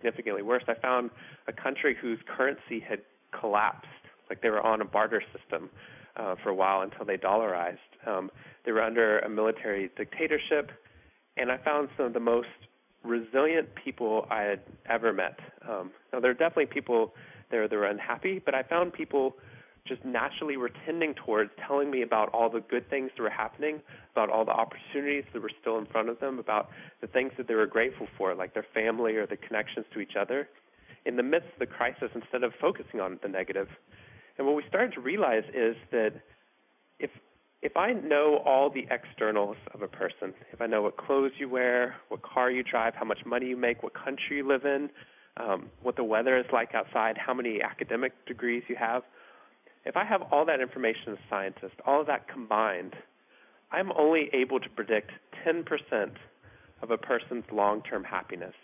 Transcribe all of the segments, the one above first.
significantly worse. I found a country whose currency had collapsed, like they were on a barter system for a while until they dollarized. They were under a military dictatorship, and I found some of the most resilient people I had ever met. Now, there are definitely people there that were unhappy, but I found people just naturally were tending towards telling me about all the good things that were happening, about all the opportunities that were still in front of them, about the things that they were grateful for, like their family or the connections to each other, in the midst of the crisis instead of focusing on the negative. And what we started to realize is that if I know all the externals of a person, if I know what clothes you wear, what car you drive, how much money you make, what country you live in, what the weather is like outside, how many academic degrees you have, if I have all that information as a scientist, all of that combined, I'm only able to predict 10% of a person's long-term happiness.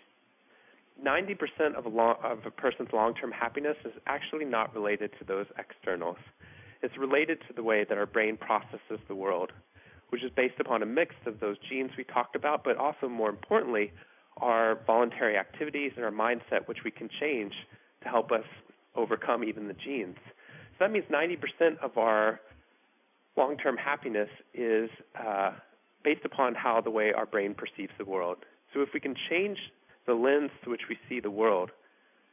90% of a person's long-term happiness is actually not related to those externals. It's related to the way that our brain processes the world, which is based upon a mix of those genes we talked about, but also, more importantly, our voluntary activities and our mindset, which we can change to help us overcome even the genes. So that means 90% of our long-term happiness is based upon how the way our brain perceives the world. So if we can change the lens to which we see the world,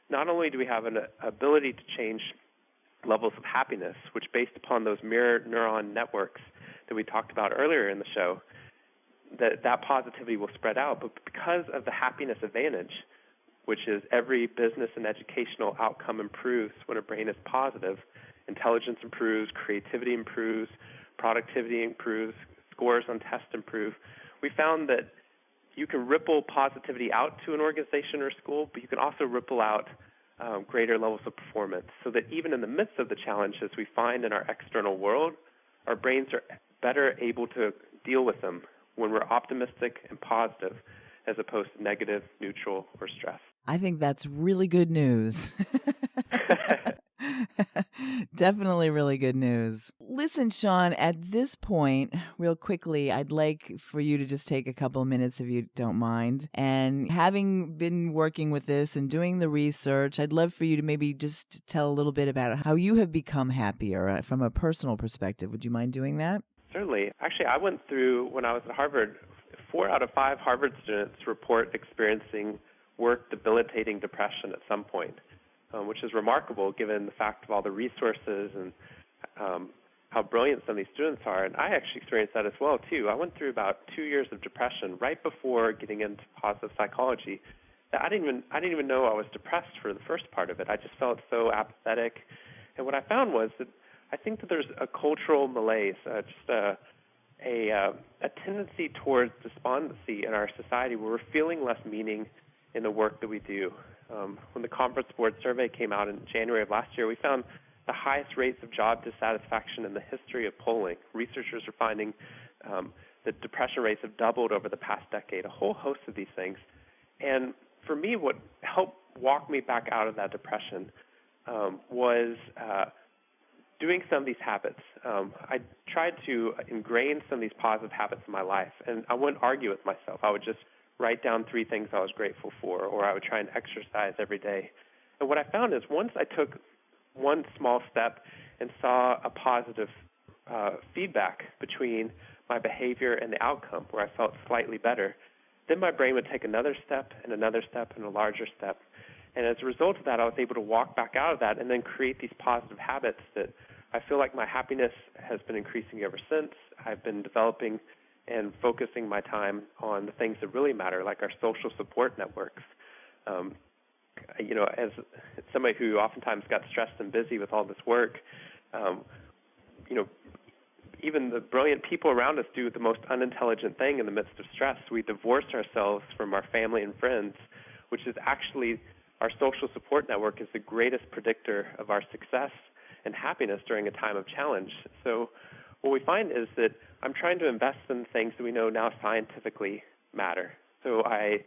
not only do we have an ability to change levels of happiness, which based upon those mirror neuron networks that we talked about earlier in the show, that positivity will spread out. But because of the happiness advantage, which is every business and educational outcome improves when a brain is positive, intelligence improves, creativity improves, productivity improves, scores on tests improve, we found that you can ripple positivity out to an organization or school, but you can also ripple out greater levels of performance, so that even in the midst of the challenges we find in our external world, our brains are better able to deal with them when we're optimistic and positive as opposed to negative, neutral, or stressed. I think that's really good news. Definitely really good news. Listen, Shawn, at this point, real quickly, I'd like for you to just take a couple of minutes, if you don't mind. And having been working with this and doing the research, I'd love for you to maybe just tell a little bit about how you have become happier from a personal perspective. Would you mind doing that? Certainly. Actually, I went through, when I was at Harvard, 4 out of 5 Harvard students report experiencing work-debilitating depression at some point. Which is remarkable given the fact of all the resources and how brilliant some of these students are. And I actually experienced that as well, too. I went through about 2 years of depression right before getting into positive psychology. I didn't even know I was depressed for the first part of it. I just felt so apathetic. And what I found was that I think that there's a cultural malaise, just a tendency towards despondency in our society where we're feeling less meaning in the work that we do. When the Conference Board survey came out in January of last year, we found the highest rates of job dissatisfaction in the history of polling. Researchers are finding that depression rates have doubled over the past decade, a whole host of these things. And for me, what helped walk me back out of that depression was doing some of these habits. I tried to ingrain some of these positive habits in my life, and I wouldn't argue with myself. I would just write down 3 things I was grateful for, or I would try and exercise every day. And what I found is once I took one small step and saw a positive feedback between my behavior and the outcome, where I felt slightly better, then my brain would take another step and another step and a larger step. And as a result of that, I was able to walk back out of that and then create these positive habits that I feel like my happiness has been increasing ever since. I've been developing and focusing my time on the things that really matter, like our social support networks. As somebody who oftentimes got stressed and busy with all this work, even the brilliant people around us do the most unintelligent thing in the midst of stress. We divorce ourselves from our family and friends, which is actually our social support network is the greatest predictor of our success and happiness during a time of challenge. So what we find is that I'm trying to invest in things that we know now scientifically matter. So I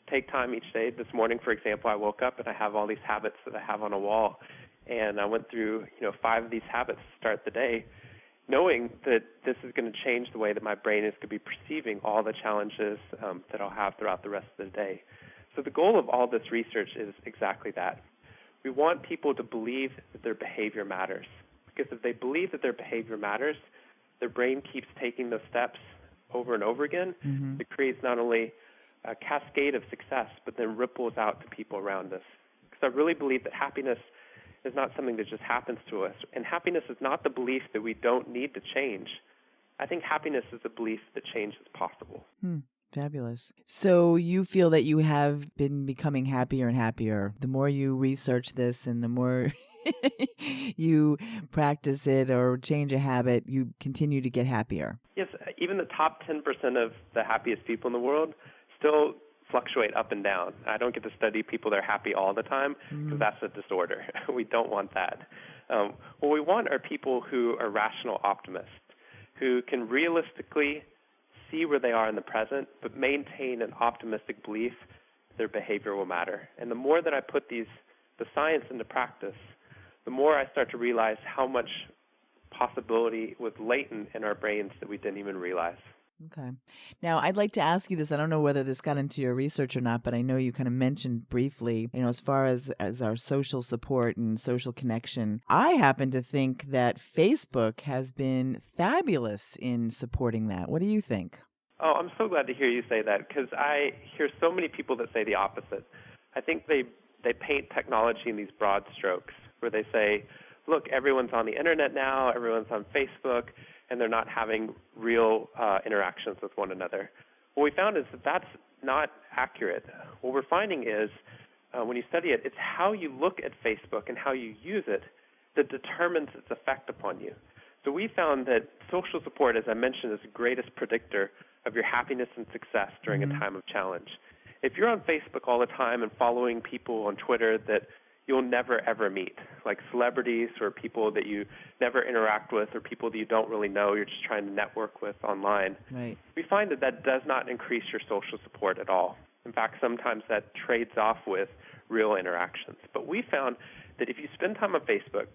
take time each day. This morning, for example, I woke up and I have all these habits that I have on a wall. And I went through 5 of these habits to start the day, knowing that this is going to change the way that my brain is going to be perceiving all the challenges that I'll have throughout the rest of the day. So the goal of all this research is exactly that. We want people to believe that their behavior matters. Because if they believe that their behavior matters, their brain keeps taking those steps over and over again. It creates not only a cascade of success, but then ripples out to people around us. Because I really believe that happiness is not something that just happens to us. And happiness is not the belief that we don't need to change. I think happiness is the belief that change is possible. Fabulous. So you feel that you have been becoming happier and happier. The more you research this and the more you practice it or change a habit, you continue to get happier. Yes, even the top 10% of the happiest people in the world still fluctuate up and down. I don't get to study people that are happy all the time because that's a disorder. We don't want that. What we want are people who are rational optimists, who can realistically see where they are in the present, but maintain an optimistic belief their behavior will matter. And the more that I put the science into practice, the more I start to realize how much possibility was latent in our brains that we didn't even realize. Okay. Now, I'd like to ask you this. I don't know whether this got into your research or not, but I know you kind of mentioned briefly, as far as our social support and social connection. I happen to think that Facebook has been fabulous in supporting that. What do you think? Oh, I'm so glad to hear you say that because I hear so many people that say the opposite. I think they paint technology in these broad strokes where they say, look, everyone's on the internet now, everyone's on Facebook, and they're not having real interactions with one another. What we found is that that's not accurate. What we're finding is when you study it, it's how you look at Facebook and how you use it that determines its effect upon you. So we found that social support, as I mentioned, is the greatest predictor of your happiness and success during a time of challenge. If you're on Facebook all the time and following people on Twitter that you'll never, ever meet, like celebrities or people that you never interact with or people that you don't really know, you're just trying to network with online, Right. We find that that does not increase your social support at all. In fact, sometimes that trades off with real interactions. But we found that if you spend time on Facebook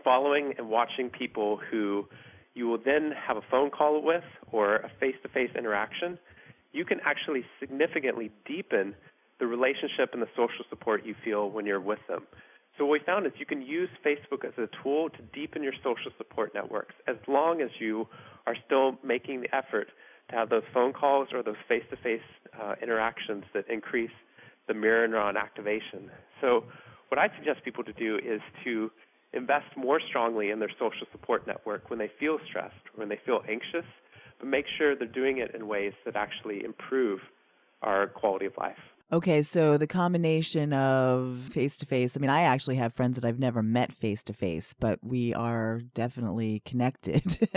following and watching people who you will then have a phone call with or a face-to-face interaction, you can actually significantly deepen the relationship and the social support you feel when you're with them. So what we found is you can use Facebook as a tool to deepen your social support networks as long as you are still making the effort to have those phone calls or those face-to-face interactions that increase the mirror neuron activation. So what I suggest people to do is to invest more strongly in their social support network when they feel stressed, when they feel anxious, but make sure they're doing it in ways that actually improve our quality of life. Okay, so the combination of face-to-face, I actually have friends that I've never met face-to-face, but we are definitely connected.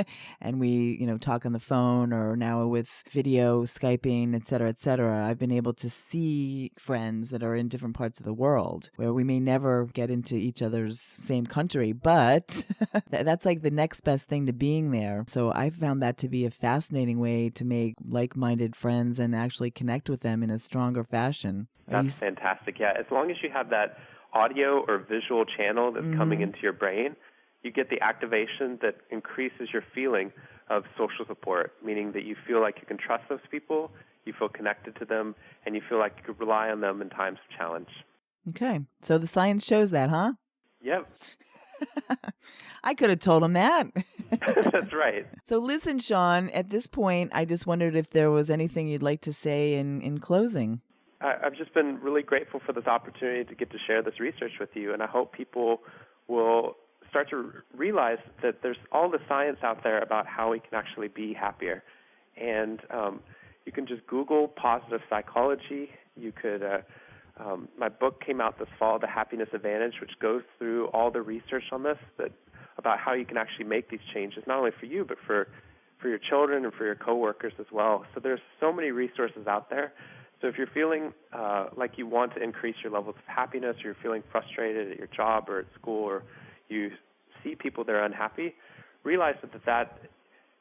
And we, talk on the phone or now with video, Skyping, et cetera, et cetera. I've been able to see friends that are in different parts of the world where we may never get into each other's same country, but that's like the next best thing to being there. So I found that to be a fascinating way to make like-minded friends and actually connect with them in a stronger fashion. That's fantastic. Yeah, as long as you have that audio or visual channel that's coming into your brain, you get the activation that increases your feeling of social support, meaning that you feel like you can trust those people, you feel connected to them, and you feel like you could rely on them in times of challenge. Okay, so the science shows that, huh? Yep. I could have told him that. That's right. So listen, Shawn, at this point, I just wondered if there was anything you'd like to say in closing. I've just been really grateful for this opportunity to get to share this research with you, and I hope people will start to realize that there's all the science out there about how we can actually be happier. And you can just Google positive psychology. You could, my book came out this fall, The Happiness Advantage, which goes through all the research on this, about how you can actually make these changes, not only for you, but for your children and for your coworkers as well. So there's so many resources out there. So if you're feeling like you want to increase your levels of happiness, or you're feeling frustrated at your job or at school, or you see people that are unhappy, realize that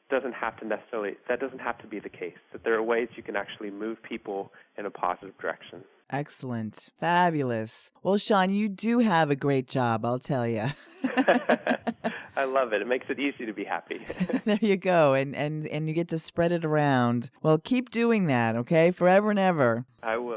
doesn't have to be the case, that there are ways you can actually move people in a positive direction. Excellent. Fabulous. Well, Shawn, you do have a great job, I'll tell you. I love it. It makes it easy to be happy. There you go. And you get to spread it around. Well, keep doing that, okay? Forever and ever. I will.